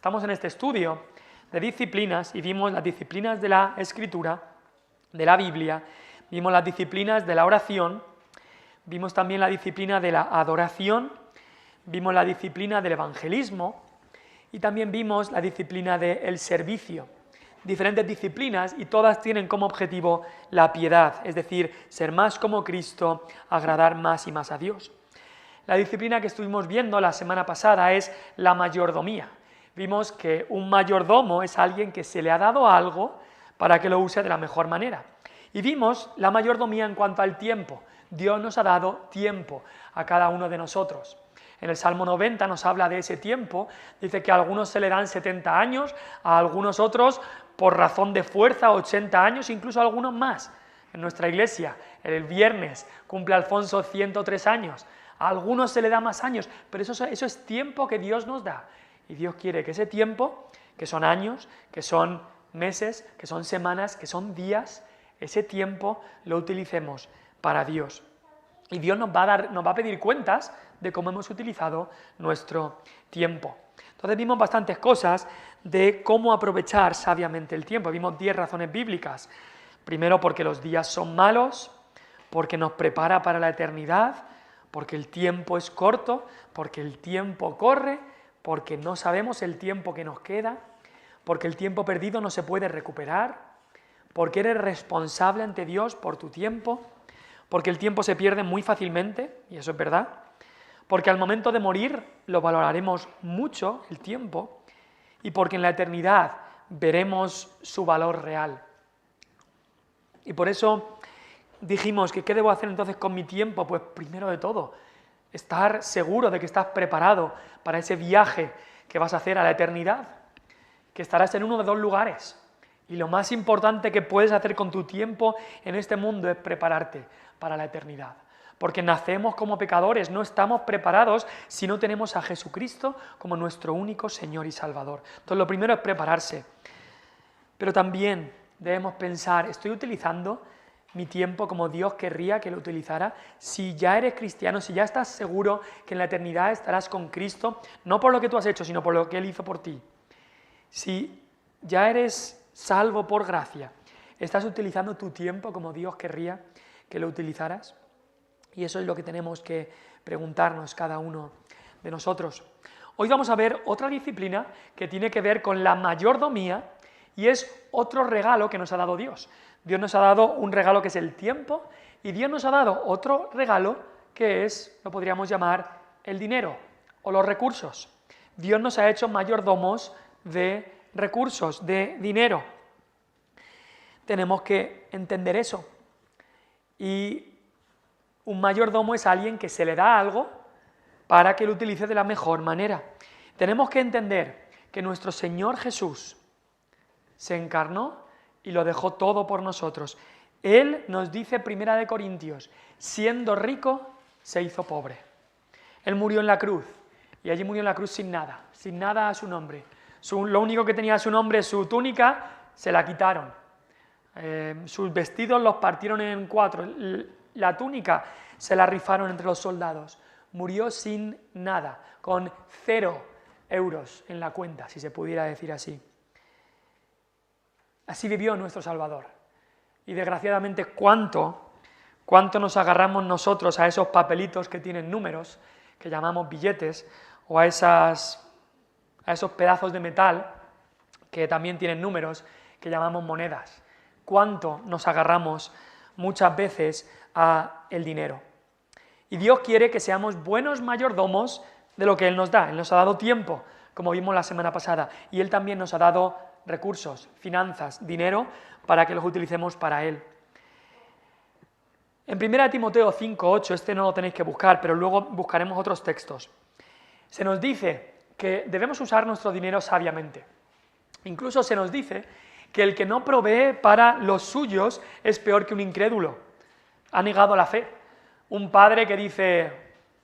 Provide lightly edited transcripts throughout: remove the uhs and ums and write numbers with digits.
Estamos en este estudio de disciplinas y vimos las disciplinas de la Escritura, de la Biblia, vimos las disciplinas de la oración, vimos también la disciplina de la adoración, vimos la disciplina del evangelismo y también vimos la disciplina del servicio. Diferentes disciplinas y todas tienen como objetivo la piedad, es decir, ser más como Cristo, agradar más y más a Dios. La disciplina que estuvimos viendo la semana pasada es la mayordomía. Vimos que un mayordomo es alguien que se le ha dado algo para que lo use de la mejor manera. Y vimos la mayordomía en cuanto al tiempo. Dios nos ha dado tiempo a cada uno de nosotros. En el Salmo 90 nos habla de ese tiempo, dice que a algunos se le dan 70 años, a algunos otros por razón de fuerza 80 años, incluso a algunos más. En nuestra iglesia, el viernes, cumple Alfonso 103 años, a algunos se le da más años, pero eso es tiempo que Dios nos da. Y Dios quiere que ese tiempo, que son años, que son meses, que son semanas, que son días, ese tiempo lo utilicemos para Dios. Y Dios nos va a pedir cuentas de cómo hemos utilizado nuestro tiempo. Entonces vimos bastantes cosas de cómo aprovechar sabiamente el tiempo. Vimos 10 razones bíblicas. Primero, porque los días son malos, porque nos prepara para la eternidad, porque el tiempo es corto, porque el tiempo corre, porque no sabemos el tiempo que nos queda, porque el tiempo perdido no se puede recuperar, porque eres responsable ante Dios por tu tiempo, porque el tiempo se pierde muy fácilmente, y eso es verdad, porque al momento de morir lo valoraremos mucho, el tiempo, y porque en la eternidad veremos su valor real. Y por eso dijimos que ¿qué debo hacer entonces con mi tiempo? Pues primero de todo, estar seguro de que estás preparado para ese viaje que vas a hacer a la eternidad, que estarás en uno de dos lugares. Y lo más importante que puedes hacer con tu tiempo en este mundo es prepararte para la eternidad. Porque nacemos como pecadores, no estamos preparados si no tenemos a Jesucristo como nuestro único Señor y Salvador. Entonces lo primero es prepararse. Pero también debemos pensar, ¿estoy utilizando mi tiempo como Dios querría que lo utilizara? Si ya eres cristiano, si ya estás seguro que en la eternidad estarás con Cristo, no por lo que tú has hecho, sino por lo que Él hizo por ti. Si ya eres salvo por gracia, ¿estás utilizando tu tiempo como Dios querría que lo utilizaras? Y eso es lo que tenemos que preguntarnos cada uno de nosotros. Hoy vamos a ver otra disciplina que tiene que ver con la mayordomía y es otro regalo que nos ha dado Dios. Dios nos ha dado un regalo que es el tiempo y Dios nos ha dado otro regalo que es, lo podríamos llamar, el dinero o los recursos. Dios nos ha hecho mayordomos de recursos, de dinero. Tenemos que entender eso. Y un mayordomo es alguien que se le da algo para que lo utilice de la mejor manera. Tenemos que entender que nuestro Señor Jesús se encarnó y lo dejó todo por nosotros. Él nos dice, 1 Corintios, siendo rico, se hizo pobre. Él murió en la cruz y allí murió en la cruz sin nada a su nombre. Lo único que tenía a su nombre, su túnica, se la quitaron. Sus vestidos los partieron en 4. La túnica se la rifaron entre los soldados. Murió sin nada, con 0 euros en la cuenta, si se pudiera decir así. Así vivió nuestro Salvador. Y desgraciadamente, ¿cuánto nos agarramos nosotros a esos papelitos que tienen números, que llamamos billetes, o a esos pedazos de metal que también tienen números, que llamamos monedas? ¿Cuánto nos agarramos muchas veces a el dinero? Y Dios quiere que seamos buenos mayordomos de lo que Él nos da. Él nos ha dado tiempo, como vimos la semana pasada, y Él también nos ha dado recursos, finanzas, dinero, para que los utilicemos para Él. En 1 Timoteo 5:8, este no lo tenéis que buscar, pero luego buscaremos otros textos. Se nos dice que debemos usar nuestro dinero sabiamente. Incluso se nos dice que el que no provee para los suyos es peor que un incrédulo. Ha negado la fe. Un padre que dice,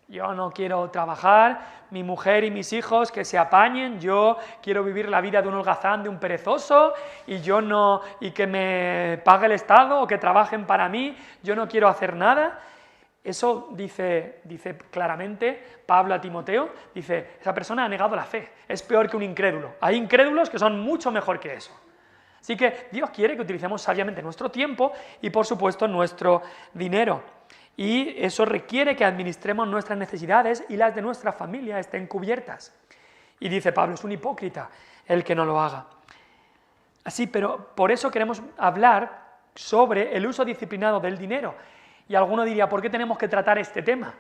yo no quiero trabajar, mi mujer y mis hijos que se apañen, yo quiero vivir la vida de un holgazán, de un perezoso, y que me pague el Estado o que trabajen para mí, yo no quiero hacer nada. Eso dice claramente Pablo a Timoteo, dice, esa persona ha negado la fe, es peor que un incrédulo. Hay incrédulos que son mucho mejor que eso. Así que Dios quiere que utilicemos sabiamente nuestro tiempo y, por supuesto, nuestro dinero. Y eso requiere que administremos nuestras necesidades y las de nuestra familia estén cubiertas. Y dice Pablo, es un hipócrita el que no lo haga. Así, pero por eso queremos hablar sobre el uso disciplinado del dinero. Y alguno diría, ¿por qué tenemos que tratar este tema?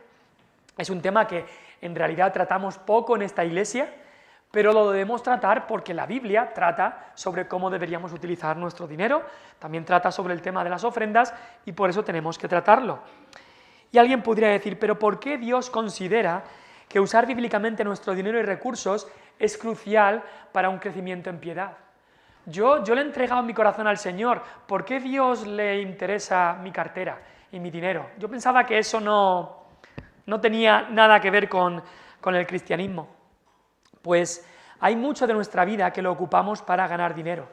Es un tema que en realidad tratamos poco en esta iglesia, pero lo debemos tratar porque la Biblia trata sobre cómo deberíamos utilizar nuestro dinero, también trata sobre el tema de las ofrendas y por eso tenemos que tratarlo. Y alguien podría decir, ¿pero por qué Dios considera que usar bíblicamente nuestro dinero y recursos es crucial para un crecimiento en piedad? Yo le he entregado mi corazón al Señor, ¿por qué Dios le interesa mi cartera y mi dinero? Yo pensaba que eso no tenía nada que ver con el cristianismo. Pues hay mucho de nuestra vida que lo ocupamos para ganar dinero.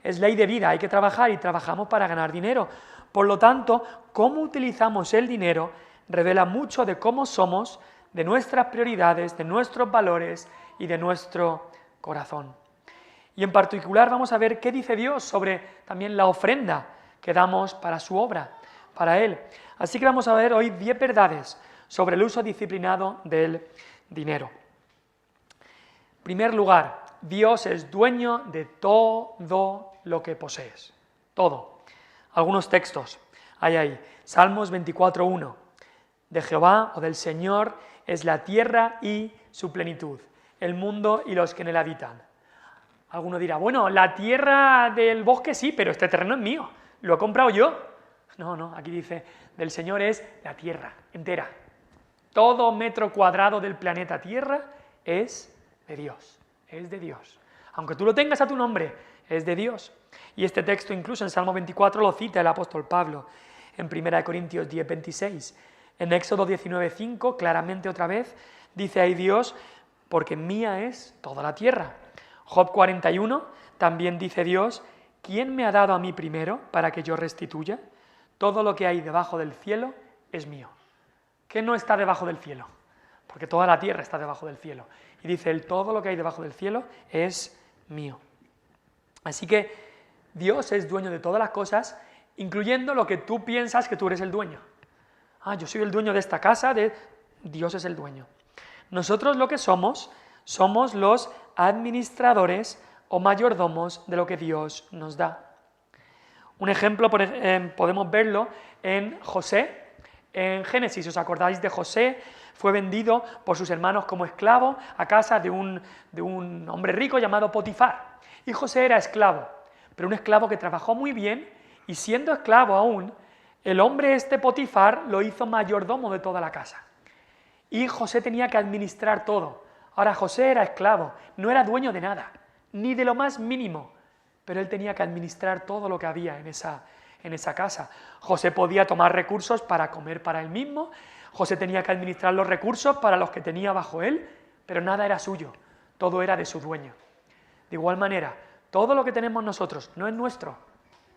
Es ley de vida, hay que trabajar y trabajamos para ganar dinero. Por lo tanto, cómo utilizamos el dinero revela mucho de cómo somos, de nuestras prioridades, de nuestros valores y de nuestro corazón. Y en particular vamos a ver qué dice Dios sobre también la ofrenda que damos para su obra, para Él. Así que vamos a ver hoy 10 verdades sobre el uso disciplinado del dinero. En primer lugar, Dios es dueño de todo lo que posees. Todo. Algunos textos hay ahí. Salmos 24:1. De Jehová o del Señor es la tierra y su plenitud, el mundo y los que en él habitan. Alguno dirá, bueno, la tierra del bosque sí, pero este terreno es mío, lo he comprado yo. No, aquí dice, del Señor es la tierra entera. Todo metro cuadrado del planeta Tierra es de Dios, es de Dios. Aunque tú lo tengas a tu nombre, es de Dios. Y este texto incluso en Salmo 24 lo cita el apóstol Pablo, en 1 Corintios 10:26. En Éxodo 19:5, claramente otra vez, dice ahí Dios, porque mía es toda la tierra. Job 41, también dice Dios, ¿quién me ha dado a mí primero para que yo restituya? Todo lo que hay debajo del cielo es mío. ¿Qué no está debajo del cielo? Porque toda la tierra está debajo del cielo. Y dice él, todo lo que hay debajo del cielo es mío. Así que Dios es dueño de todas las cosas, incluyendo lo que tú piensas que tú eres el dueño. Yo soy el dueño de esta casa, Dios es el dueño. Nosotros lo que somos los administradores o mayordomos de lo que Dios nos da. Un ejemplo podemos verlo en José, en Génesis. ¿Os acordáis de José? Fue vendido por sus hermanos como esclavo a casa de un hombre rico llamado Potifar. Y José era esclavo, pero un esclavo que trabajó muy bien y siendo esclavo aún, el hombre Potifar lo hizo mayordomo de toda la casa. Y José tenía que administrar todo. Ahora José era esclavo, no era dueño de nada, ni de lo más mínimo, pero él tenía que administrar todo lo que había en esa casa. José podía tomar recursos para comer para él mismo, José tenía que administrar los recursos para los que tenía bajo él, pero nada era suyo, todo era de su dueño. De igual manera, todo lo que tenemos nosotros no es nuestro,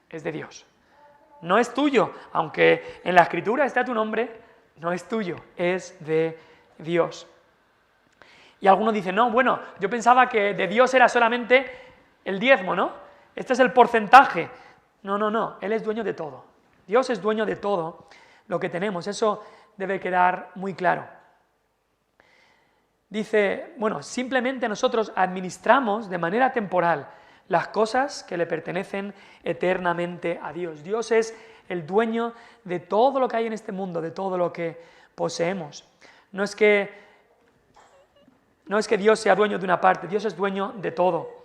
es de Dios. No es tuyo, aunque en la Escritura está tu nombre, no es tuyo, es de Dios. Y algunos dicen, no, bueno, yo pensaba que de Dios era solamente el diezmo, ¿no? Este es el porcentaje. No, Él es dueño de todo. Dios es dueño de todo lo que tenemos, eso debe quedar muy claro. Dice, bueno, simplemente nosotros administramos de manera temporal las cosas que le pertenecen eternamente a Dios. Dios es el dueño de todo lo que hay en este mundo, de todo lo que poseemos. No es que Dios sea dueño de una parte, Dios es dueño de todo.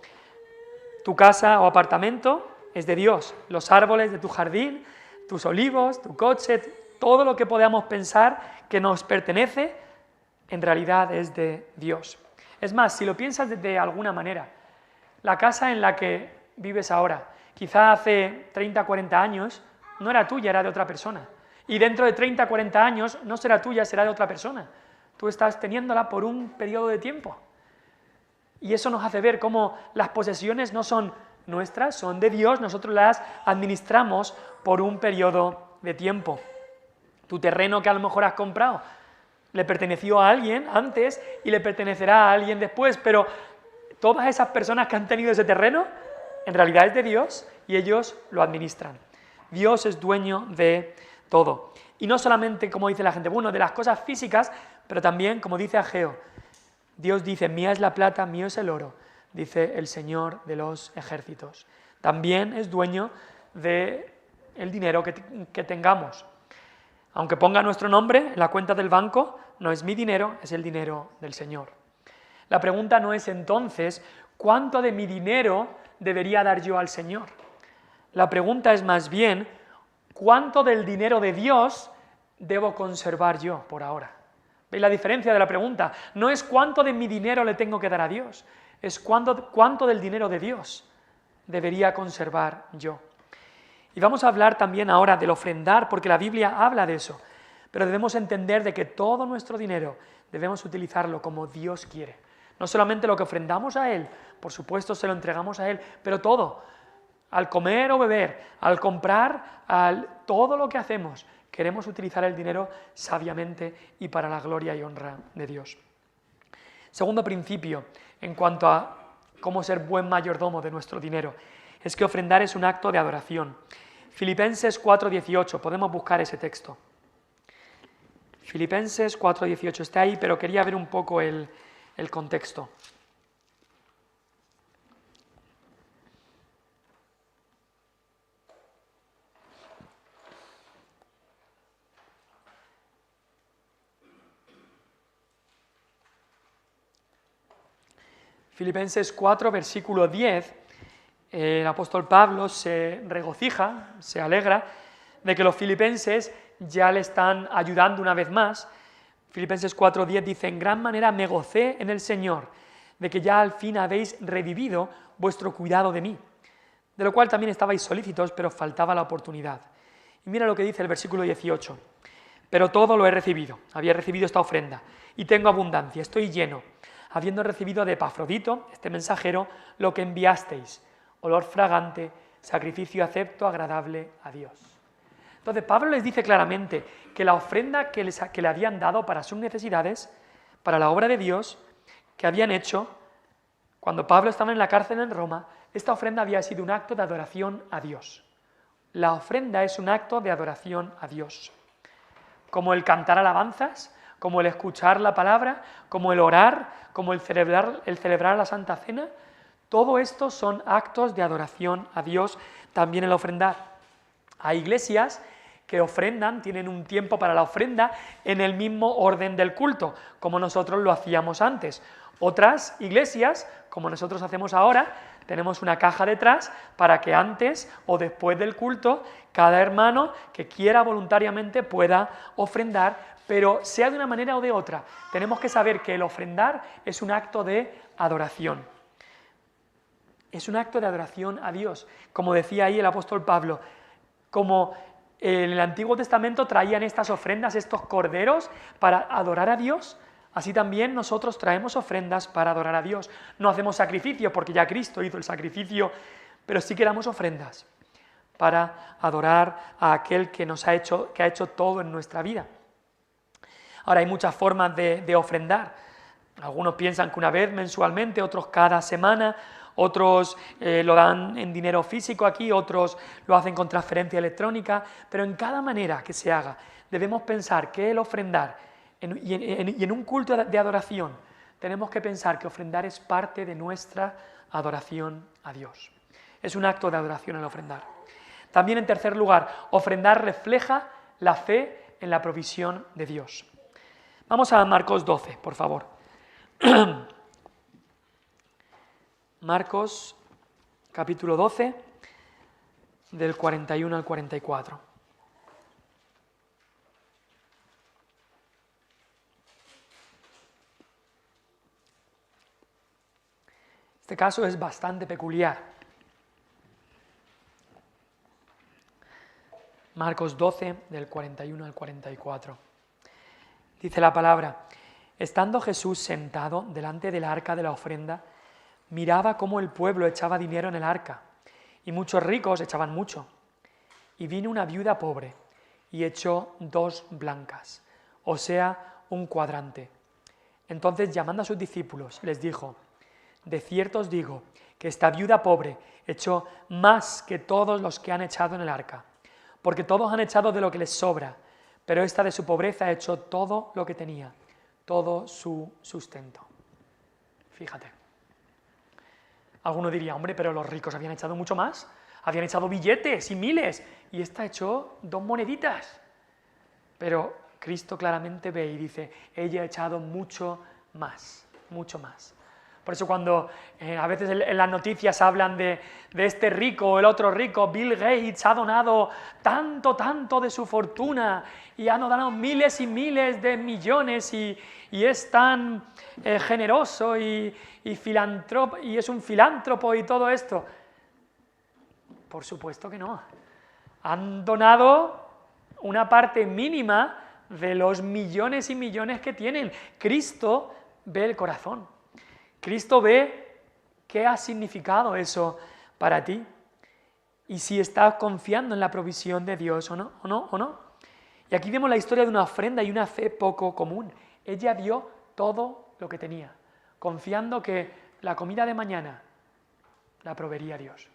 Tu casa o apartamento es de Dios, los árboles de tu jardín, tus olivos, tu coche, todo lo que podamos pensar que nos pertenece, en realidad es de Dios. Es más, si lo piensas de alguna manera, la casa en la que vives ahora, quizá hace 30, 40 años, no era tuya, era de otra persona. Y dentro de 30, 40 años no será tuya, será de otra persona. Tú estás teniéndola por un periodo de tiempo. Y eso nos hace ver cómo las posesiones no son nuestras, son de Dios, nosotros las administramos por un periodo de tiempo. Tu terreno que a lo mejor has comprado le perteneció a alguien antes y le pertenecerá a alguien después, pero todas esas personas que han tenido ese terreno, en realidad es de Dios y ellos lo administran. Dios es dueño de todo. Y no solamente, como dice la gente, bueno, de las cosas físicas, pero también, como dice Ageo, Dios dice, mía es la plata, mío es el oro, dice el Señor de los ejércitos. También es dueño del dinero que tengamos. Aunque ponga nuestro nombre en la cuenta del banco, no es mi dinero, es el dinero del Señor. La pregunta no es entonces, ¿cuánto de mi dinero debería dar yo al Señor? La pregunta es más bien, ¿cuánto del dinero de Dios debo conservar yo por ahora? ¿Veis la diferencia de la pregunta? No es cuánto de mi dinero le tengo que dar a Dios, es cuánto del dinero de Dios debería conservar yo. Y vamos a hablar también ahora del ofrendar, porque la Biblia habla de eso, pero debemos entender de que todo nuestro dinero debemos utilizarlo como Dios quiere. No solamente lo que ofrendamos a Él, por supuesto se lo entregamos a Él, pero todo, al comer o beber, al comprar, todo lo que hacemos, queremos utilizar el dinero sabiamente y para la gloria y honra de Dios. Segundo principio, en cuanto a cómo ser buen mayordomo de nuestro dinero, es que ofrendar es un acto de adoración. Filipenses 4:18, podemos buscar ese texto. Filipenses 4:18, está ahí, pero quería ver un poco el contexto. Filipenses 4, versículo 10, el apóstol Pablo se regocija, se alegra de que los filipenses ya le están ayudando una vez más. Filipenses 4:10 dice, en gran manera me gocé en el Señor, de que ya al fin habéis revivido vuestro cuidado de mí, de lo cual también estabais solícitos, pero faltaba la oportunidad. Y mira lo que dice el versículo 18, pero todo lo he recibido, había recibido esta ofrenda, y tengo abundancia, estoy lleno, habiendo recibido de Epafrodito, este mensajero, lo que enviasteis, olor fragante, sacrificio acepto, agradable a Dios. Entonces Pablo les dice claramente que la ofrenda que le habían dado para sus necesidades, para la obra de Dios, que habían hecho, cuando Pablo estaba en la cárcel en Roma, esta ofrenda había sido un acto de adoración a Dios. La ofrenda es un acto de adoración a Dios. Como el cantar alabanzas, como el escuchar la palabra, como el orar, como el celebrar la Santa Cena, todo esto son actos de adoración a Dios, también el ofrendar. Hay iglesias que ofrendan, tienen un tiempo para la ofrenda en el mismo orden del culto, como nosotros lo hacíamos antes. Otras iglesias, como nosotros hacemos ahora, tenemos una caja detrás para que antes o después del culto cada hermano que quiera voluntariamente pueda ofrendar, pero sea de una manera o de otra. Tenemos que saber que el ofrendar es un acto de adoración. Es un acto de adoración a Dios. Como decía ahí el apóstol Pablo, como en el Antiguo Testamento traían estas ofrendas, estos corderos para adorar a Dios, así también nosotros traemos ofrendas para adorar a Dios. No hacemos sacrificio porque ya Cristo hizo el sacrificio, pero sí que damos ofrendas para adorar a aquel que ha hecho todo en nuestra vida. Ahora hay muchas formas de ofrendar. Algunos piensan que una vez mensualmente, otros cada semana, otros lo dan en dinero físico aquí, otros lo hacen con transferencia electrónica, pero en cada manera que se haga debemos pensar que el ofrendar y en un culto de adoración tenemos que pensar que ofrendar es parte de nuestra adoración a Dios. Es un acto de adoración el ofrendar. También en tercer lugar, ofrendar refleja la fe en la provisión de Dios. Vamos a Marcos 12, por favor. Marcos, capítulo 12, del 41 al 44. Este caso es bastante peculiar. Marcos 12, del 41 al 44. Dice la palabra, estando Jesús sentado delante del arca de la ofrenda, miraba cómo el pueblo echaba dinero en el arca, y muchos ricos echaban mucho. Y vino una viuda pobre, y echó 2 blancas, o sea, un cuadrante. Entonces, llamando a sus discípulos, les dijo: de cierto os digo que esta viuda pobre echó más que todos los que han echado en el arca, porque todos han echado de lo que les sobra, pero esta de su pobreza echó todo lo que tenía, todo su sustento. Fíjate. Alguno diría: hombre, pero los ricos habían echado mucho más, habían echado billetes y miles, y esta echó 2 moneditas. Pero Cristo claramente ve y dice: ella ha echado mucho más, mucho más. Por eso cuando a veces en las noticias hablan de este rico o el otro rico, Bill Gates ha donado tanto de su fortuna y ha donado miles y miles de millones y es tan generoso y es un filántropo y todo esto. Por supuesto que no. Han donado una parte mínima de los millones y millones que tienen. Cristo ve el corazón. Cristo ve qué ha significado eso para ti y si estás confiando en la provisión de Dios o no. Y aquí vemos la historia de una ofrenda y una fe poco común. Ella dio todo lo que tenía, confiando que la comida de mañana la proveería Dios.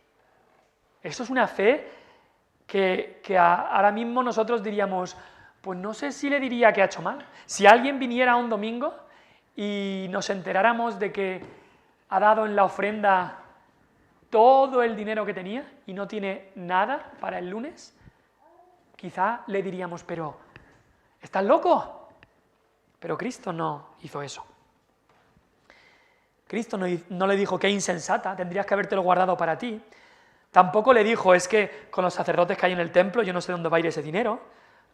Eso es una fe que ahora mismo nosotros diríamos: pues no sé si le diría que ha hecho mal. Si alguien viniera un domingo y nos enteráramos de que ha dado en la ofrenda todo el dinero que tenía y no tiene nada para el lunes, quizá le diríamos: pero ¿estás loco? Pero Cristo no hizo eso. Cristo no le dijo: qué insensata, tendrías que habértelo guardado para ti. Tampoco le dijo: es que con los sacerdotes que hay en el templo yo no sé dónde va a ir ese dinero.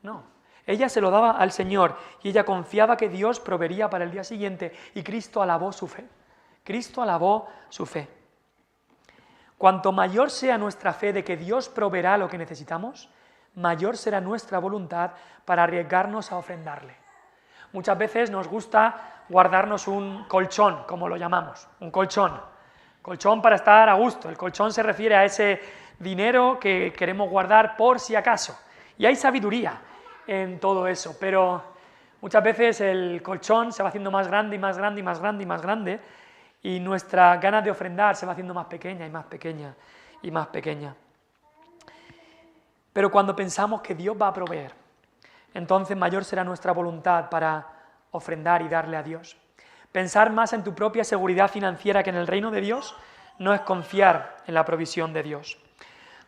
No. Ella se lo daba al Señor y ella confiaba que Dios proveería para el día siguiente y Cristo alabó su fe. Cristo alabó su fe. Cuanto mayor sea nuestra fe de que Dios proveerá lo que necesitamos, mayor será nuestra voluntad para arriesgarnos a ofrendarle. Muchas veces nos gusta guardarnos un colchón, como lo llamamos, un colchón para estar a gusto. El colchón se refiere a ese dinero que queremos guardar por si acaso. Y hay sabiduría en todo eso, pero muchas veces el colchón se va haciendo más grande y más grande y más grande y más grande y nuestra ganas de ofrendar se va haciendo más pequeña y más pequeña y más pequeña. Pero cuando pensamos que Dios va a proveer, entonces mayor será nuestra voluntad para ofrendar y darle a Dios. Pensar más en tu propia seguridad financiera que en el reino de Dios no es confiar en la provisión de Dios.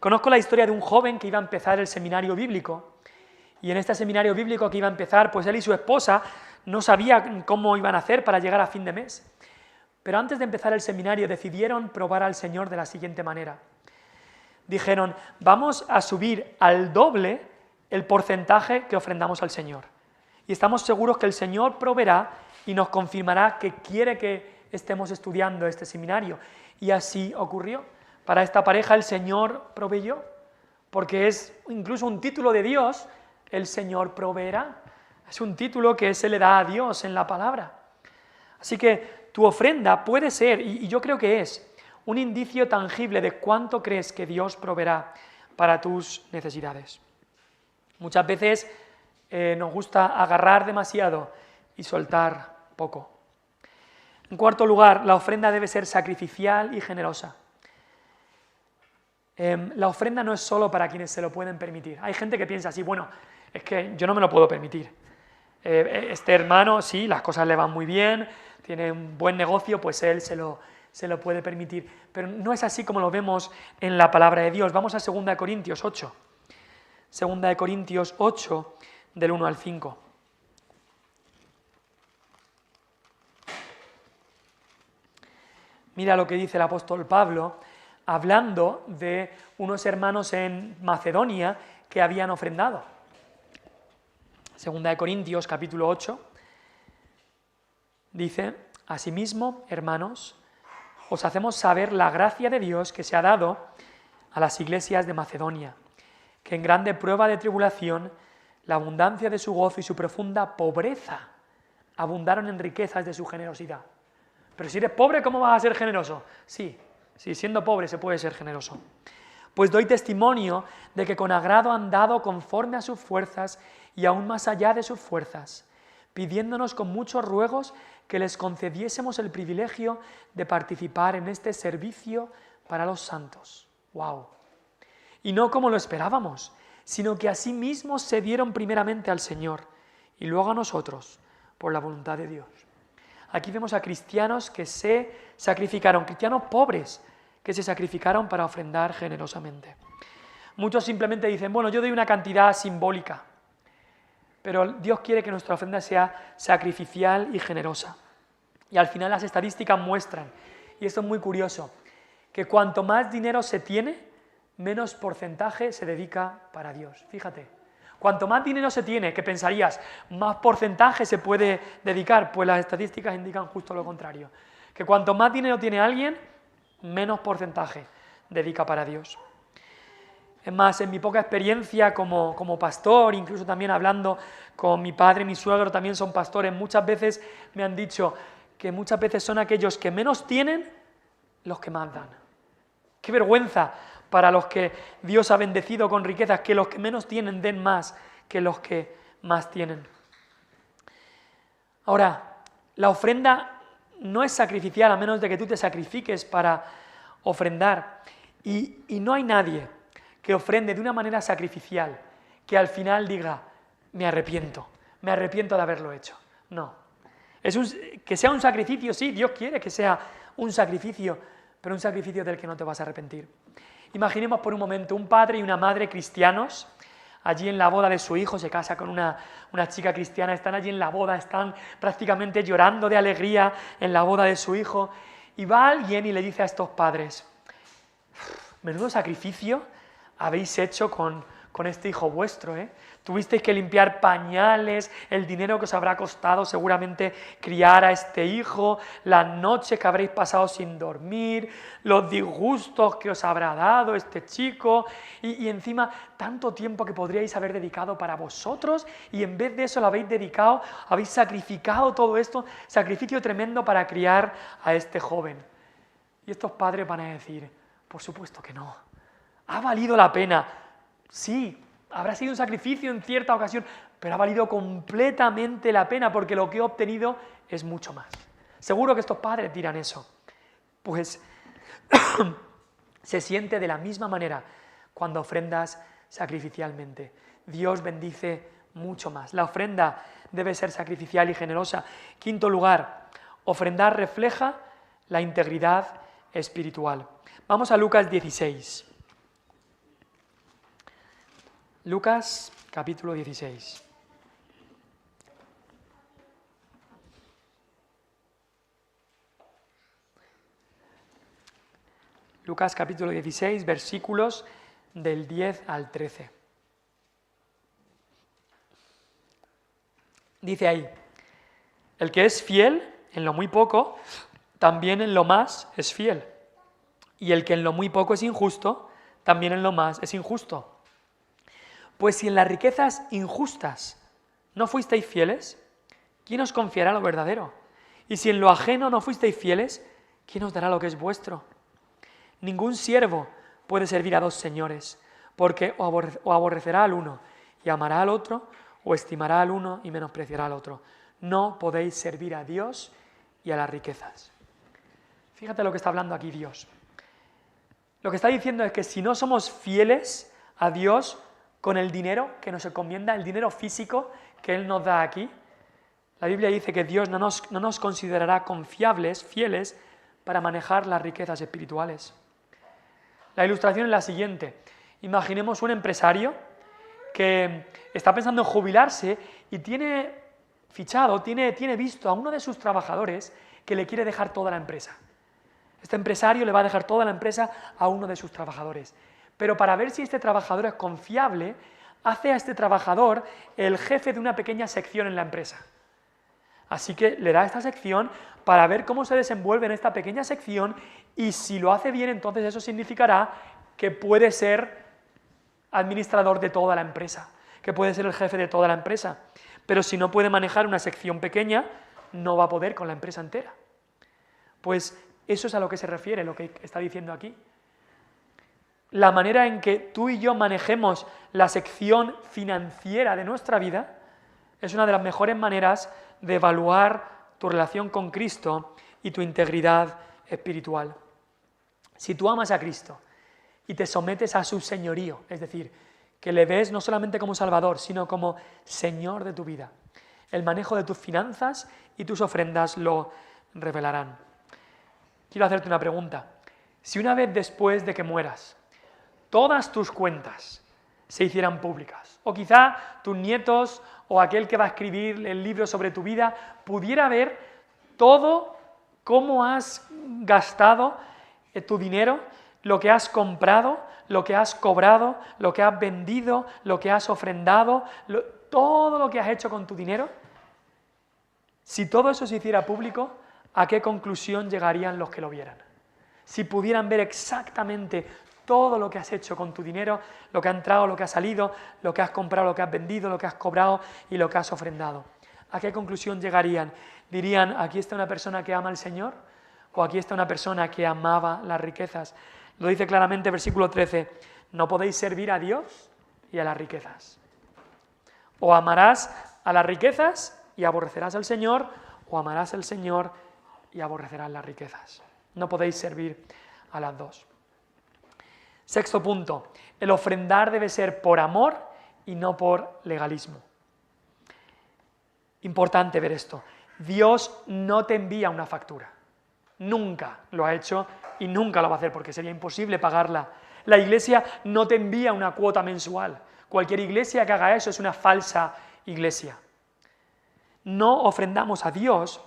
Conozco la historia de un joven que iba a empezar el seminario bíblico. Y en este seminario bíblico que iba a empezar, pues él y su esposa no sabían cómo iban a hacer para llegar a fin de mes. Pero antes de empezar el seminario decidieron probar al Señor de la siguiente manera. Dijeron: vamos a subir al doble el porcentaje que ofrendamos al Señor. Y estamos seguros que el Señor proveerá y nos confirmará que quiere que estemos estudiando este seminario. Y así ocurrió. Para esta pareja el Señor proveyó, porque es incluso un título de Dios. El Señor proveerá. Es un título que se le da a Dios en la palabra. Así que tu ofrenda puede ser, y yo creo que es, un indicio tangible de cuánto crees que Dios proveerá para tus necesidades. Muchas veces nos gusta agarrar demasiado y soltar poco. En cuarto lugar, la ofrenda debe ser sacrificial y generosa. La ofrenda no es solo para quienes se lo pueden permitir. Hay gente que piensa así: bueno, es que yo no me lo puedo permitir. Este hermano, sí, las cosas le van muy bien, tiene un buen negocio, pues él se lo puede permitir. Pero no es así como lo vemos en la palabra de Dios. Vamos a 2 Corintios 8. 2 Corintios 8, del 1 al 5. Mira lo que dice el apóstol Pablo, hablando de unos hermanos en Macedonia que habían ofrendado. 2 Corintios, capítulo 8, dice: asimismo, hermanos, os hacemos saber la gracia de Dios que se ha dado a las iglesias de Macedonia, que en grande prueba de tribulación, la abundancia de su gozo y su profunda pobreza abundaron en riquezas de su generosidad. Pero si eres pobre, ¿cómo vas a ser generoso? Sí, siendo pobre se puede ser generoso. Pues doy testimonio de que con agrado han dado conforme a sus fuerzas y aún más allá de sus fuerzas, pidiéndonos con muchos ruegos que les concediésemos el privilegio de participar en este servicio para los santos. ¡Wow! Y no como lo esperábamos, sino que asimismo se dieron primeramente al Señor y luego a nosotros, por la voluntad de Dios. Aquí vemos a cristianos que se sacrificaron, cristianos pobres que se sacrificaron para ofrendar generosamente. Muchos simplemente dicen, bueno, yo doy una cantidad simbólica, pero Dios quiere que nuestra ofrenda sea sacrificial y generosa. Y al final las estadísticas muestran, y esto es muy curioso, que cuanto más dinero se tiene, menos porcentaje se dedica para Dios. Fíjate, cuanto más dinero se tiene, que pensarías, más porcentaje se puede dedicar, pues las estadísticas indican justo lo contrario, que cuanto más dinero tiene alguien, menos porcentaje dedica para Dios. Es más, en mi poca experiencia como pastor, incluso también hablando con mi padre y mi suegro, también son pastores, muchas veces me han dicho que muchas veces son aquellos que menos tienen los que más dan. ¡Qué vergüenza para los que Dios ha bendecido con riquezas, que los que menos tienen den más que los que más tienen! Ahora, la ofrenda no es sacrificial a menos de que tú te sacrifiques para ofrendar. Y no hay nadie que ofrende de una manera sacrificial que al final diga, me arrepiento de haberlo hecho. No. Que sea un sacrificio, sí, Dios quiere que sea un sacrificio, pero un sacrificio del que no te vas a arrepentir. Imaginemos por un momento un padre y una madre cristianos, allí en la boda de su hijo, se casa con una chica cristiana, están allí en la boda, están prácticamente llorando de alegría en la boda de su hijo, y va alguien y le dice a estos padres, menudo sacrificio habéis hecho con este hijo vuestro, ¿eh? Tuvisteis que limpiar pañales, el dinero que os habrá costado seguramente criar a este hijo, las noches que habréis pasado sin dormir, los disgustos que os habrá dado este chico y encima tanto tiempo que podríais haber dedicado para vosotros y en vez de eso lo habéis dedicado, habéis sacrificado todo esto, sacrificio tremendo para criar a este joven. Y estos padres van a decir, por supuesto que no, ha valido la pena, sí, habrá sido un sacrificio en cierta ocasión, pero ha valido completamente la pena porque lo que he obtenido es mucho más. Seguro que estos padres dirán eso. Pues se siente de la misma manera cuando ofrendas sacrificialmente. Dios bendice mucho más. La ofrenda debe ser sacrificial y generosa. Quinto lugar, ofrendar refleja la integridad espiritual. Vamos a Lucas 16. Lucas, capítulo 16. Lucas, capítulo 16, versículos del 10 al 13. Dice ahí, el que es fiel en lo muy poco, también en lo más es fiel. Y el que en lo muy poco es injusto, también en lo más es injusto. Pues si en las riquezas injustas no fuisteis fieles, ¿quién os confiará lo verdadero? Y si en lo ajeno no fuisteis fieles, ¿quién os dará lo que es vuestro? Ningún siervo puede servir a dos señores, porque o aborrecerá al uno y amará al otro, o estimará al uno y menospreciará al otro. No podéis servir a Dios y a las riquezas. Fíjate lo que está hablando aquí Dios. Lo que está diciendo es que si no somos fieles a Dios con el dinero que nos encomienda, el dinero físico que Él nos da aquí, la Biblia dice que Dios no nos considerará confiables, fieles, para manejar las riquezas espirituales. La ilustración es la siguiente. Imaginemos un empresario que está pensando en jubilarse y tiene fichado, tiene visto a uno de sus trabajadores que le quiere dejar toda la empresa. Este empresario le va a dejar toda la empresa a uno de sus trabajadores. Pero para ver si este trabajador es confiable, hace a este trabajador el jefe de una pequeña sección en la empresa. Así que le da esta sección para ver cómo se desenvuelve en esta pequeña sección y si lo hace bien, entonces eso significará que puede ser administrador de toda la empresa, que puede ser el jefe de toda la empresa. Pero si no puede manejar una sección pequeña, no va a poder con la empresa entera. Pues eso es a lo que se refiere, lo que está diciendo aquí. la manera en que tú y yo manejemos la sección financiera de nuestra vida es una de las mejores maneras de evaluar tu relación con Cristo y tu integridad espiritual. Si tú amas a Cristo y te sometes a su señorío, es decir, que le ves no solamente como Salvador, sino como Señor de tu vida, el manejo de tus finanzas y tus ofrendas lo revelarán. Quiero hacerte una pregunta. Si una vez después de que mueras, todas tus cuentas se hicieran públicas, o quizá tus nietos o aquel que va a escribir el libro sobre tu vida pudiera ver todo cómo has gastado tu dinero, lo que has comprado, lo que has cobrado, lo que has vendido, lo que has ofrendado, todo lo que has hecho con tu dinero, si todo eso se hiciera público, ¿a qué conclusión llegarían los que lo vieran? Si pudieran ver exactamente todo lo que has hecho con tu dinero, lo que ha entrado, lo que ha salido, lo que has comprado, lo que has vendido, lo que has cobrado y lo que has ofrendado. ¿A qué conclusión llegarían? ¿Dirían, aquí está una persona que ama al Señor? ¿O aquí está una persona que amaba las riquezas? Lo dice claramente el versículo 13, no podéis servir a Dios y a las riquezas. O amarás a las riquezas y aborrecerás al Señor, o amarás al Señor y aborrecerás las riquezas. No podéis servir a las dos. Sexto punto, el ofrendar debe ser por amor y no por legalismo. Importante ver esto. Dios no te envía una factura. Nunca lo ha hecho y nunca lo va a hacer porque sería imposible pagarla. La iglesia no te envía una cuota mensual. Cualquier iglesia que haga eso es una falsa iglesia. No ofrendamos a Dios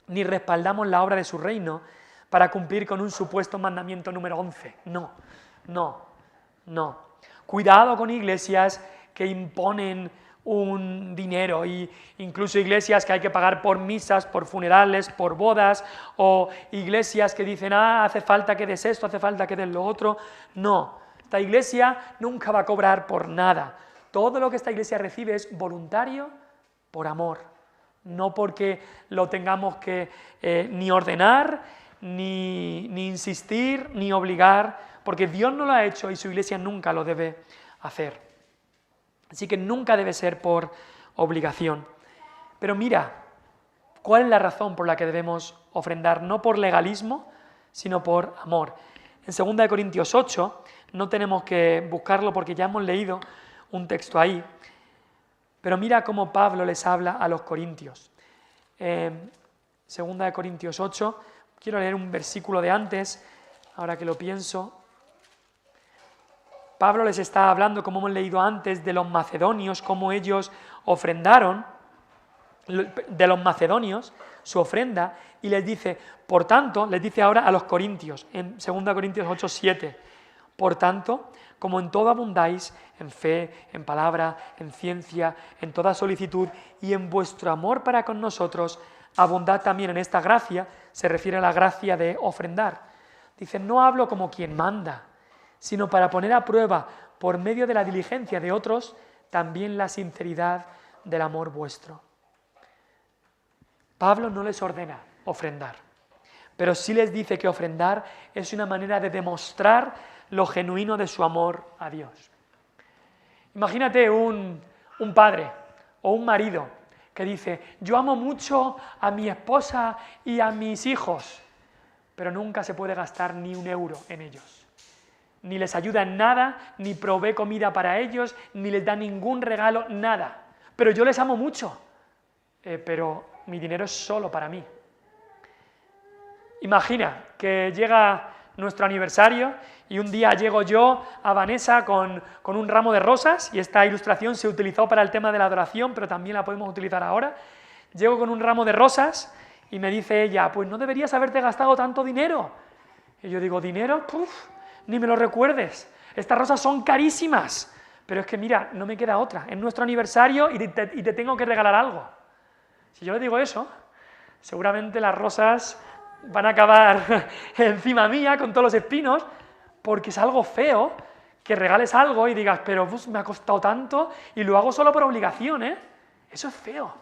ni respaldamos la obra de su reino para cumplir con un supuesto mandamiento número 11. No. Cuidado con iglesias que imponen un dinero, y incluso iglesias que hay que pagar por misas, por funerales, por bodas, o iglesias que dicen, hace falta que des esto, hace falta que des lo otro. No, esta iglesia nunca va a cobrar por nada. Todo lo que esta iglesia recibe es voluntario por amor, no porque lo tengamos que ni ordenar, ni insistir, ni obligar, porque Dios no lo ha hecho y su iglesia nunca lo debe hacer. Así que nunca debe ser por obligación. Pero mira, ¿cuál es la razón por la que debemos ofrendar? No por legalismo, sino por amor. En 2 Corintios 8, no tenemos que buscarlo porque ya hemos leído un texto ahí, pero mira cómo Pablo les habla a los corintios. 2 Corintios 8, quiero leer un versículo de antes, ahora que lo pienso. Pablo les está hablando, como hemos leído antes, de los macedonios, cómo ellos ofrendaron, de los macedonios, su ofrenda, y les dice, por tanto, les dice ahora a los corintios, en 2 Corintios 8, 7, por tanto, como en todo abundáis, en fe, en palabra, en ciencia, en toda solicitud, y en vuestro amor para con nosotros, abundad también en esta gracia, se refiere a la gracia de ofrendar. Dice, no hablo como quien manda, sino para poner a prueba, por medio de la diligencia de otros, también la sinceridad del amor vuestro. Pablo no les ordena ofrendar, pero sí les dice que ofrendar es una manera de demostrar lo genuino de su amor a Dios. Imagínate un padre o un marido que dice, yo amo mucho a mi esposa y a mis hijos, pero nunca se puede gastar ni un euro en ellos. Ni les ayuda en nada, ni provee comida para ellos, ni les da ningún regalo, nada. Pero yo les amo mucho, pero mi dinero es solo para mí. Imagina que llega nuestro aniversario y un día llego yo a Vanessa con un ramo de rosas, y esta ilustración se utilizó para el tema de la adoración, pero también la podemos utilizar ahora. Llego con un ramo de rosas y me dice ella, pues no deberías haberte gastado tanto dinero. Y yo digo, ¿dinero? ¡Puf! Ni me lo recuerdes, estas rosas son carísimas, pero es que mira, no me queda otra, es nuestro aniversario y te tengo que regalar algo. Si yo le digo eso, seguramente las rosas van a acabar encima mía con todos los espinos, porque es algo feo que regales algo y digas, pero me ha costado tanto y lo hago solo por obligación, Eso es feo.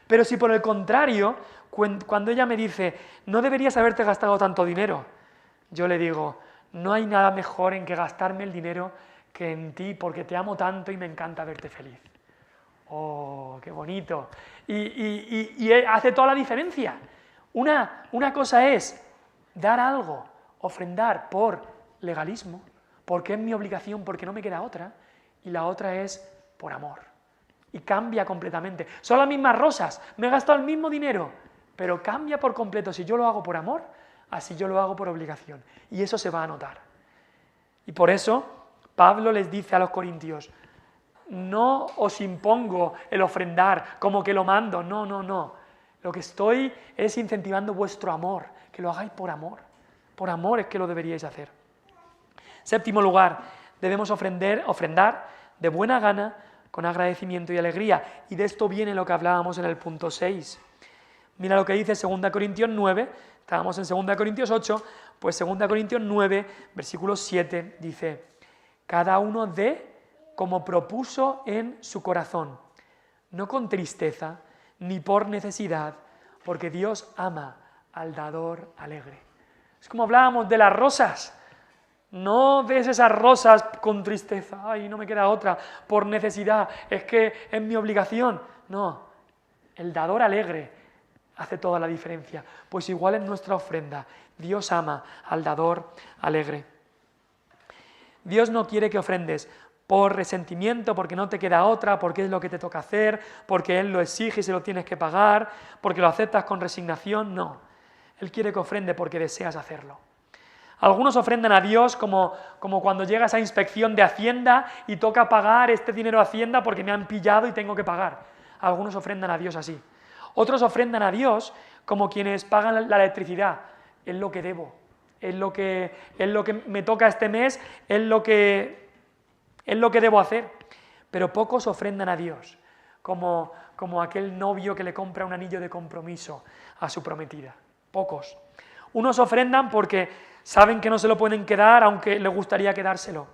Pero si por el contrario, cuando ella me dice, no deberías haberte gastado tanto dinero, yo le digo, no hay nada mejor en que gastarme el dinero que en ti, porque te amo tanto y me encanta verte feliz. ¡Oh, qué bonito! Y hace toda la diferencia. Una cosa es dar algo, ofrendar por legalismo, porque es mi obligación, porque no me queda otra, y la otra es por amor. Y cambia completamente. Son las mismas rosas, me he gastado el mismo dinero, pero cambia por completo si yo lo hago por amor, así yo lo hago por obligación. Y eso se va a notar. Y por eso Pablo les dice a los corintios, no os impongo el ofrendar como que lo mando, no. Lo que estoy es incentivando vuestro amor, que lo hagáis por amor. Por amor es que lo deberíais hacer. Séptimo lugar, debemos ofrendar de buena gana, con agradecimiento y alegría. Y de esto viene lo que hablábamos en el punto 6. Mira lo que dice 2 Corintios 9, estábamos en 2 Corintios 8, pues 2 Corintios 9, versículo 7, dice, cada uno dé como propuso en su corazón, no con tristeza ni por necesidad, porque Dios ama al dador alegre. Es como hablábamos de las rosas. No ves esas rosas con tristeza, ay, no me queda otra, por necesidad, es que es mi obligación. No, el dador alegre hace toda la diferencia. Pues igual en nuestra ofrenda, Dios ama al dador alegre. Dios no quiere que ofrendes por resentimiento, porque no te queda otra, porque es lo que te toca hacer, porque Él lo exige y se lo tienes que pagar, porque lo aceptas con resignación, no. Él quiere que ofrende porque deseas hacerlo. Algunos ofrendan a Dios como cuando llegas a inspección de Hacienda y toca pagar este dinero a Hacienda porque me han pillado y tengo que pagar. Algunos ofrendan a Dios así. Otros ofrendan a Dios como quienes pagan la electricidad. Es lo que debo, es lo que me toca este mes, es lo que debo hacer. Pero pocos ofrendan a Dios como aquel novio que le compra un anillo de compromiso a su prometida. Pocos. Unos ofrendan porque saben que no se lo pueden quedar, aunque les gustaría quedárselo.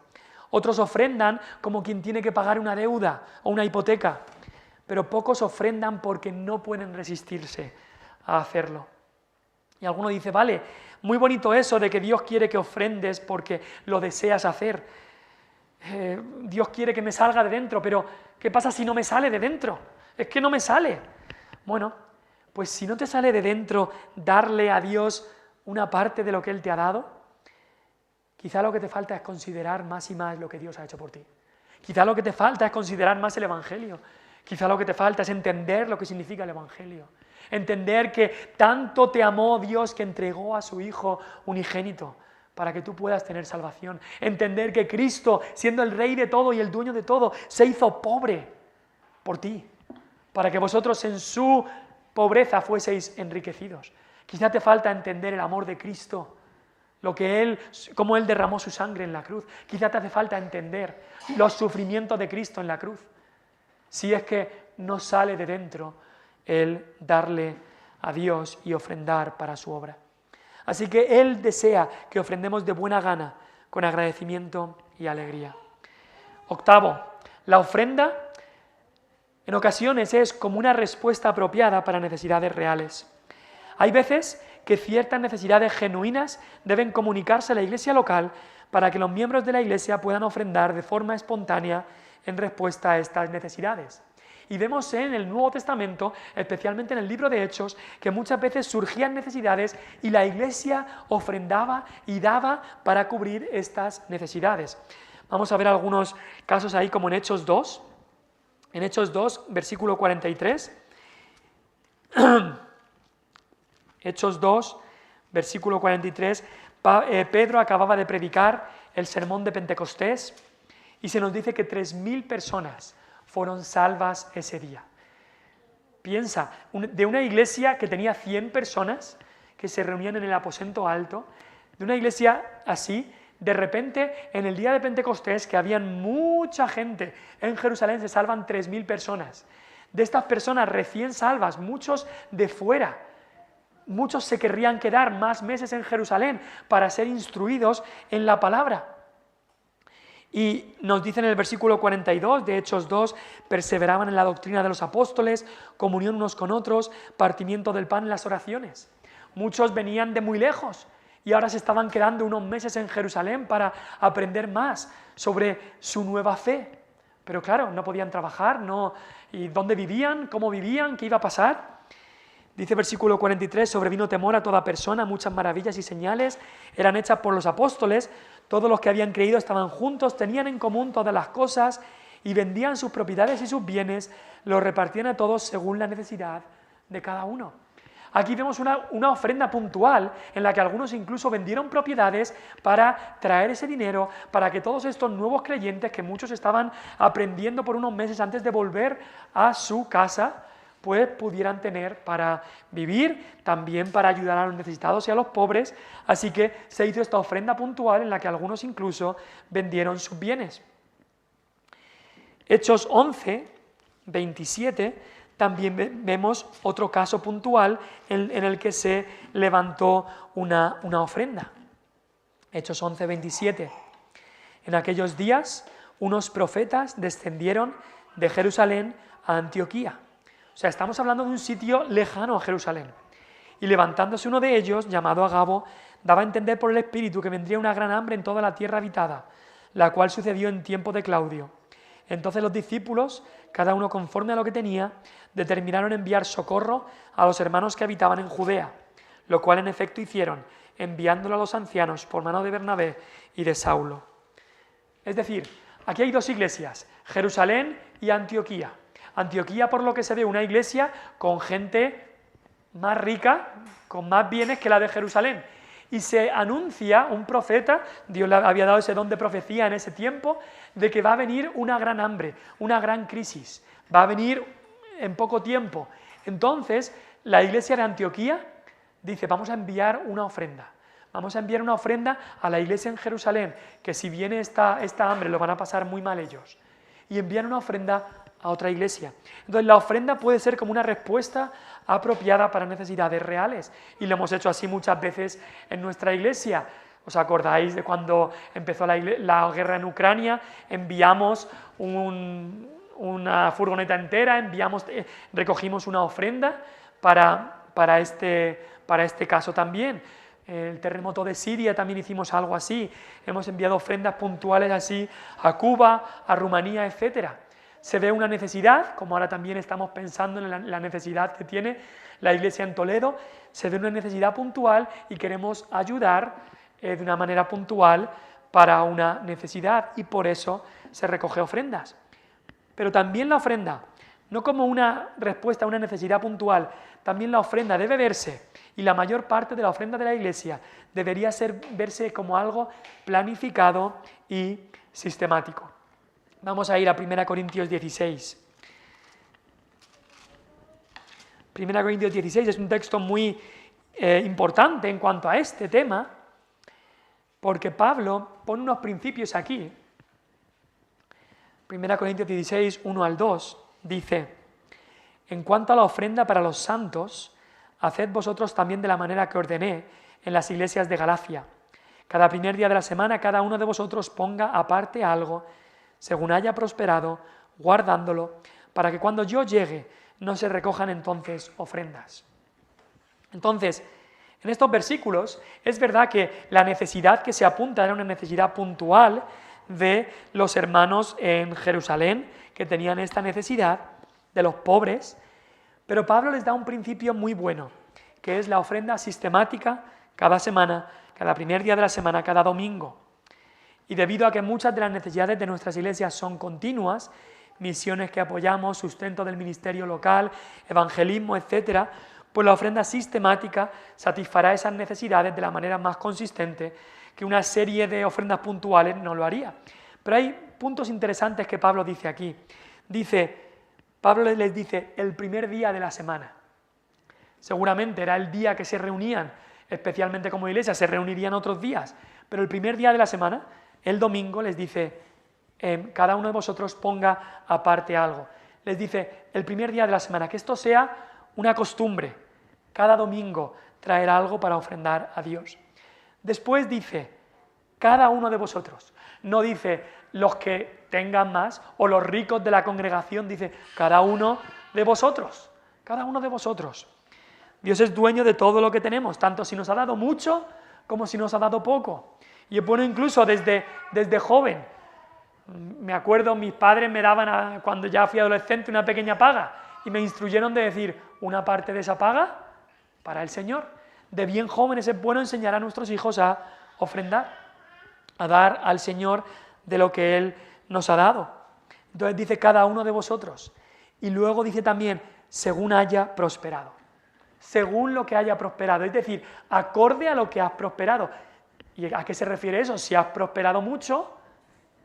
Otros ofrendan como quien tiene que pagar una deuda o una hipoteca. Pero pocos ofrendan porque no pueden resistirse a hacerlo. Y alguno dice, vale, muy bonito eso de que Dios quiere que ofrendes porque lo deseas hacer. Dios quiere que me salga de dentro, pero ¿qué pasa si no me sale de dentro? Es que no me sale. Bueno, pues si no te sale de dentro darle a Dios una parte de lo que Él te ha dado, quizá lo que te falta es considerar más y más lo que Dios ha hecho por ti. Quizá lo que te falta es considerar más el Evangelio. Quizá lo que te falta es entender lo que significa el Evangelio. Entender que tanto te amó Dios que entregó a su Hijo unigénito para que tú puedas tener salvación. Entender que Cristo, siendo el Rey de todo y el dueño de todo, se hizo pobre por ti, para que vosotros en su pobreza fueseis enriquecidos. Quizá te falta entender el amor de Cristo, cómo Él derramó su sangre en la cruz. Quizá te hace falta entender los sufrimientos de Cristo en la cruz. Si es que no sale de dentro el darle a Dios y ofrendar para su obra. Así que Él desea que ofrendemos de buena gana, con agradecimiento y alegría. Octavo, la ofrenda en ocasiones es como una respuesta apropiada para necesidades reales. Hay veces que ciertas necesidades genuinas deben comunicarse a la iglesia local para que los miembros de la iglesia puedan ofrendar de forma espontánea en respuesta a estas necesidades. Y vemos en el Nuevo Testamento, especialmente en el libro de Hechos, que muchas veces surgían necesidades y la iglesia ofrendaba y daba para cubrir estas necesidades. Vamos a ver algunos casos ahí como en Hechos 2. En Hechos 2, versículo 43. Hechos 2, versículo 43, Pedro acababa de predicar el sermón de Pentecostés y se nos dice que 3.000 personas fueron salvas ese día. Piensa, de una iglesia que tenía 100 personas que se reunían en el aposento alto, de una iglesia así, de repente en el día de Pentecostés, que habían mucha gente en Jerusalén, se salvan 3.000 personas. De estas personas recién salvas, muchos de fuera, muchos se querrían quedar más meses en Jerusalén para ser instruidos en la palabra. Y nos dice en el versículo 42 de Hechos 2, perseveraban en la doctrina de los apóstoles, comunión unos con otros, partimiento del pan en las oraciones. Muchos venían de muy lejos y ahora se estaban quedando unos meses en Jerusalén para aprender más sobre su nueva fe. Pero claro, no podían trabajar, ¿y dónde vivían? ¿Cómo vivían? ¿Qué iba a pasar? Dice versículo 43, sobrevino temor a toda persona, muchas maravillas y señales eran hechas por los apóstoles, todos los que habían creído estaban juntos, tenían en común todas las cosas y vendían sus propiedades y sus bienes, los repartían a todos según la necesidad de cada uno. Aquí vemos una ofrenda puntual en la que algunos incluso vendieron propiedades para traer ese dinero, para que todos estos nuevos creyentes, que muchos estaban aprendiendo por unos meses antes de volver a su casa, pues pudieran tener para vivir, también para ayudar a los necesitados y a los pobres. Así que se hizo esta ofrenda puntual en la que algunos incluso vendieron sus bienes. Hechos 11, 27, también vemos otro caso puntual en el que se levantó una ofrenda. Hechos 11, 27. En aquellos días, unos profetas descendieron de Jerusalén a Antioquía. O sea, estamos hablando de un sitio lejano a Jerusalén. Y levantándose uno de ellos, llamado Agabo, daba a entender por el Espíritu que vendría una gran hambre en toda la tierra habitada, la cual sucedió en tiempo de Claudio. Entonces los discípulos, cada uno conforme a lo que tenía, determinaron enviar socorro a los hermanos que habitaban en Judea, lo cual en efecto hicieron, enviándolo a los ancianos por mano de Bernabé y de Saulo. Es decir, aquí hay dos iglesias, Jerusalén y Antioquía. Antioquía, por lo que se ve, una iglesia con gente más rica, con más bienes que la de Jerusalén. Y se anuncia un profeta, Dios le había dado ese don de profecía en ese tiempo, de que va a venir una gran hambre, una gran crisis, va a venir en poco tiempo. Entonces, la iglesia de Antioquía dice, vamos a enviar una ofrenda. Vamos a enviar una ofrenda a la iglesia en Jerusalén, que si viene esta hambre lo van a pasar muy mal ellos. Y envían una ofrenda a otra iglesia. Entonces la ofrenda puede ser como una respuesta apropiada para necesidades reales y lo hemos hecho así muchas veces en nuestra iglesia. ¿Os acordáis de cuando empezó la guerra en Ucrania? Enviamos una furgoneta entera, recogimos una ofrenda para este caso también. El terremoto de Siria también hicimos algo así. Hemos enviado ofrendas puntuales así a Cuba, a Rumanía, etcétera. Se ve una necesidad, como ahora también estamos pensando en la necesidad que tiene la iglesia en Toledo, se ve una necesidad puntual y queremos ayudar de una manera puntual para una necesidad y por eso se recoge ofrendas. Pero también la ofrenda, no como una respuesta a una necesidad puntual, también la ofrenda debe verse, y la mayor parte de la ofrenda de la iglesia debería verse como algo planificado y sistemático. Vamos a ir a 1 Corintios 16. 1 Corintios 16 es un texto muy importante en cuanto a este tema, porque Pablo pone unos principios aquí. 1 Corintios 16, 1 al 2, dice: en cuanto a la ofrenda para los santos, haced vosotros también de la manera que ordené en las iglesias de Galacia. Cada primer día de la semana, cada uno de vosotros ponga aparte algo, según haya prosperado, guardándolo, para que cuando yo llegue no se recojan entonces ofrendas. Entonces, en estos versículos es verdad que la necesidad que se apunta era una necesidad puntual de los hermanos en Jerusalén, que tenían esta necesidad, de los pobres, pero Pablo les da un principio muy bueno, que es la ofrenda sistemática cada semana, cada primer día de la semana, cada domingo. Y debido a que muchas de las necesidades de nuestras iglesias son continuas, misiones que apoyamos, sustento del ministerio local, evangelismo, etc., pues la ofrenda sistemática satisfará esas necesidades de la manera más consistente que una serie de ofrendas puntuales no lo haría. Pero hay puntos interesantes que Pablo dice aquí. Pablo les dice el primer día de la semana. Seguramente era el día que se reunían, especialmente como iglesia, se reunirían otros días, pero el primer día de la semana, el domingo, les dice, cada uno de vosotros ponga aparte algo. Les dice, el primer día de la semana, que esto sea una costumbre, cada domingo traer algo para ofrendar a Dios. Después dice, cada uno de vosotros. No dice los que tengan más o los ricos de la congregación, dice cada uno de vosotros. Cada uno de vosotros. Dios es dueño de todo lo que tenemos, tanto si nos ha dado mucho como si nos ha dado poco. Y es bueno incluso desde joven. Me acuerdo, mis padres me daban, cuando ya fui adolescente, una pequeña paga y me instruyeron de decir, una parte de esa paga para el Señor. De bien jóvenes es bueno enseñar a nuestros hijos a ofrendar, a dar al Señor de lo que Él nos ha dado. Entonces dice cada uno de vosotros. Y luego dice también, según haya prosperado. Según lo que haya prosperado. Es decir, acorde a lo que has prosperado. ¿Y a qué se refiere eso? Si has prosperado mucho,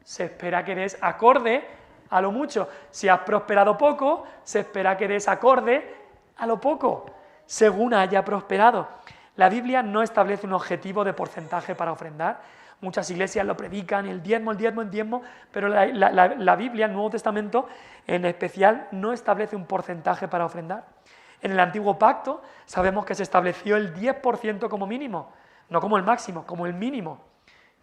se espera que des acorde a lo mucho. Si has prosperado poco, se espera que des acorde a lo poco. Según haya prosperado. La Biblia no establece un objetivo de porcentaje para ofrendar. Muchas iglesias lo predican, el diezmo, pero la Biblia, el Nuevo Testamento en especial, no establece un porcentaje para ofrendar. En el Antiguo Pacto sabemos que se estableció el 10% como mínimo, no como el máximo, como el mínimo.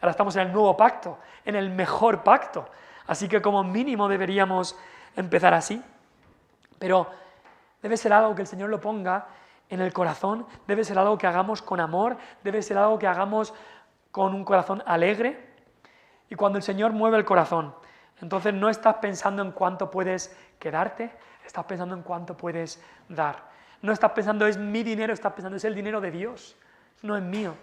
Ahora estamos en el Nuevo Pacto, en el mejor pacto, así que como mínimo deberíamos empezar así. Pero debe ser algo que el Señor lo ponga en el corazón, debe ser algo que hagamos con amor, debe ser algo que hagamos con un corazón alegre. Y cuando el Señor mueve el corazón, entonces no estás pensando en cuánto puedes quedarte, estás pensando en cuánto puedes dar. No estás pensando es mi dinero, estás pensando es el dinero de Dios, no es mío.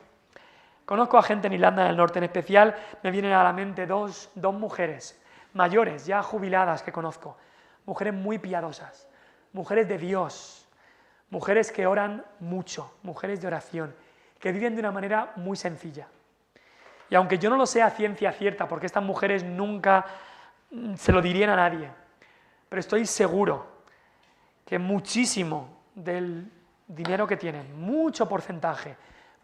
Conozco a gente en Irlanda del Norte, en especial me vienen a la mente dos mujeres mayores, ya jubiladas que conozco, mujeres muy piadosas, mujeres de Dios, mujeres que oran mucho, mujeres de oración, que viven de una manera muy sencilla. Y aunque yo no lo sé a ciencia cierta, porque estas mujeres nunca se lo dirían a nadie, pero estoy seguro que muchísimo del dinero que tienen, mucho porcentaje,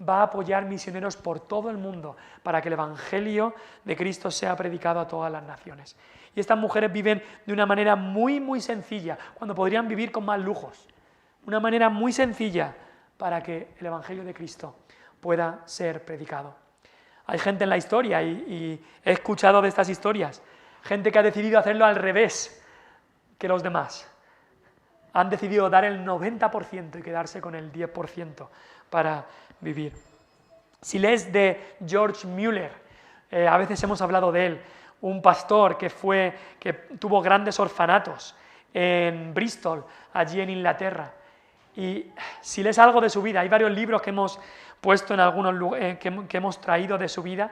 va a apoyar misioneros por todo el mundo para que el Evangelio de Cristo sea predicado a todas las naciones. Y estas mujeres viven de una manera muy, muy sencilla, cuando podrían vivir con más lujos. Una manera muy sencilla para que el Evangelio de Cristo pueda ser predicado. Hay gente en la historia, y he escuchado de estas historias, gente que ha decidido hacerlo al revés que los demás. Han decidido dar el 90% y quedarse con el 10% para vivir. Si lees de George Mueller, a veces hemos hablado de él, un pastor que tuvo grandes orfanatos en Bristol, allí en Inglaterra. Y si lees algo de su vida, hay varios libros que hemos puesto en algunos lugares, que hemos traído de su vida,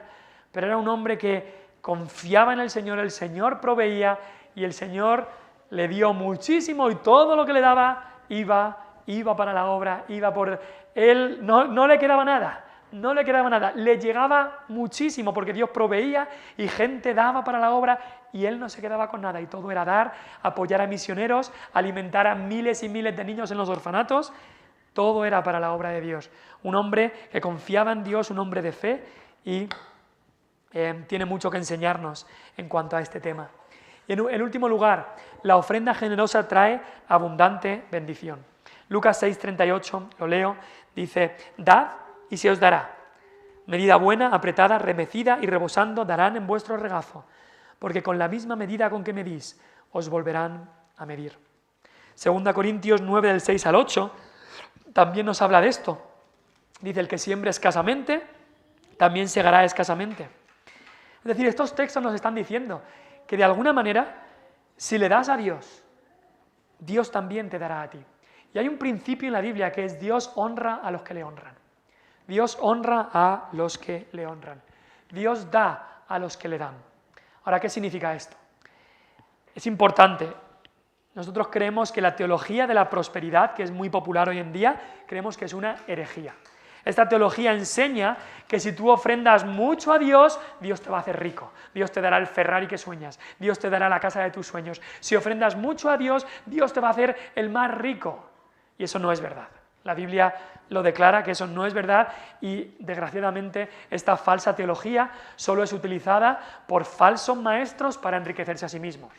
pero era un hombre que confiaba en el Señor proveía y el Señor le dio muchísimo y todo lo que le daba iba para la obra, iba por él, no le quedaba nada, le llegaba muchísimo porque Dios proveía y gente daba para la obra y él no se quedaba con nada y todo era dar, apoyar a misioneros, alimentar a miles y miles de niños en los orfanatos, todo era para la obra de Dios. Un hombre que confiaba en Dios, un hombre de fe y tiene mucho que enseñarnos en cuanto a este tema. Y en último lugar, la ofrenda generosa trae abundante bendición. Lucas 6:38, lo leo, dice, dad y se os dará. Medida buena, apretada, remecida y rebosando darán en vuestro regazo, porque con la misma medida con que medís, os volverán a medir. 2 Corintios 9, del 6 al 8, también nos habla de esto. Dice, el que siembra escasamente, también segará escasamente. Es decir, estos textos nos están diciendo que de alguna manera, si le das a Dios, Dios también te dará a ti. Y hay un principio en la Biblia que es Dios honra a los que le honran. Dios honra a los que le honran. Dios da a los que le dan. Ahora, ¿qué significa esto? Es importante. Nosotros creemos que la teología de la prosperidad, que es muy popular hoy en día, creemos que es una herejía. Esta teología enseña que si tú ofrendas mucho a Dios, Dios te va a hacer rico. Dios te dará el Ferrari que sueñas. Dios te dará la casa de tus sueños. Si ofrendas mucho a Dios, Dios te va a hacer el más rico. Y eso no es verdad. La Biblia lo declara que eso no es verdad y, desgraciadamente, esta falsa teología solo es utilizada por falsos maestros para enriquecerse a sí mismos.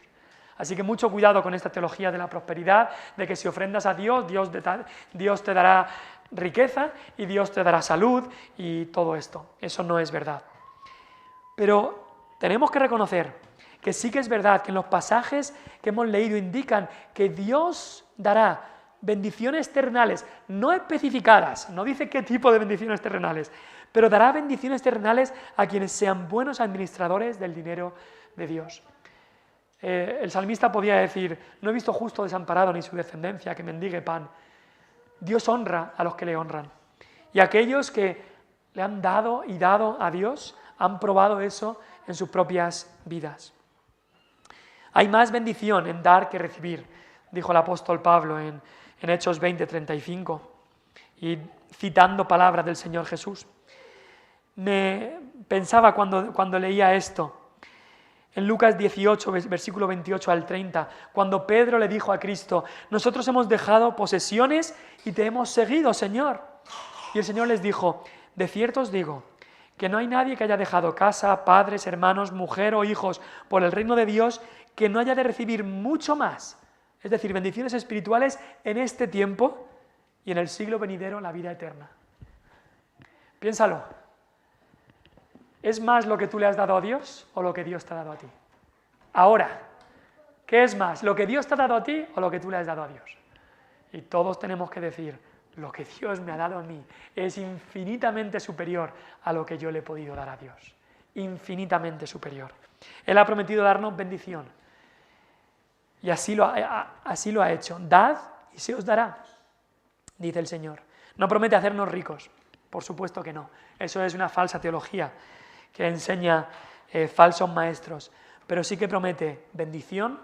Así que mucho cuidado con esta teología de la prosperidad, de que si ofrendas a Dios, Dios te dará riqueza y Dios te dará salud y todo esto. Eso no es verdad. Pero tenemos que reconocer que sí que es verdad que en los pasajes que hemos leído indican que Dios dará bendiciones terrenales, no especificadas, no dice qué tipo de bendiciones terrenales, pero dará bendiciones terrenales a quienes sean buenos administradores del dinero de Dios. El salmista podía decir, no he visto justo desamparado ni su descendencia que mendigue pan. Dios honra a los que le honran. Y aquellos que le han dado y dado a Dios han probado eso en sus propias vidas. Hay más bendición en dar que recibir, dijo el apóstol Pablo en Hechos 20:35, y citando palabras del Señor Jesús. Me pensaba cuando leía esto, en Lucas 18, versículo 28 al 30, cuando Pedro le dijo a Cristo, nosotros hemos dejado posesiones y te hemos seguido, Señor. Y el Señor les dijo, de cierto os digo, que no hay nadie que haya dejado casa, padres, hermanos, mujer o hijos por el reino de Dios que no haya de recibir mucho más, es decir, bendiciones espirituales en este tiempo y en el siglo venidero la vida eterna. Piénsalo. ¿Es más lo que tú le has dado a Dios o lo que Dios te ha dado a ti? Ahora, ¿qué es más, lo que Dios te ha dado a ti o lo que tú le has dado a Dios? Y todos tenemos que decir, lo que Dios me ha dado a mí es infinitamente superior a lo que yo le he podido dar a Dios. Infinitamente superior. Él ha prometido darnos bendición. Y así lo ha hecho. Dad y se os dará, dice el Señor. No promete hacernos ricos, por supuesto que no. Eso es una falsa teología que enseña falsos maestros. Pero sí que promete bendición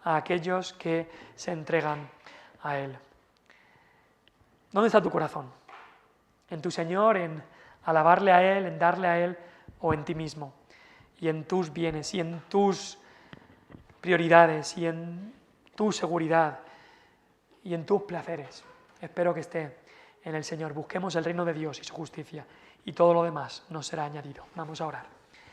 a aquellos que se entregan a Él. ¿Dónde está tu corazón? ¿En tu Señor, en alabarle a Él, en darle a Él, o en ti mismo? Y en tus bienes, y en tus prioridades, y en tu seguridad, y en tus placeres. Espero que esté en el Señor. Busquemos el reino de Dios y su justicia, y todo lo demás nos será añadido. Vamos a orar.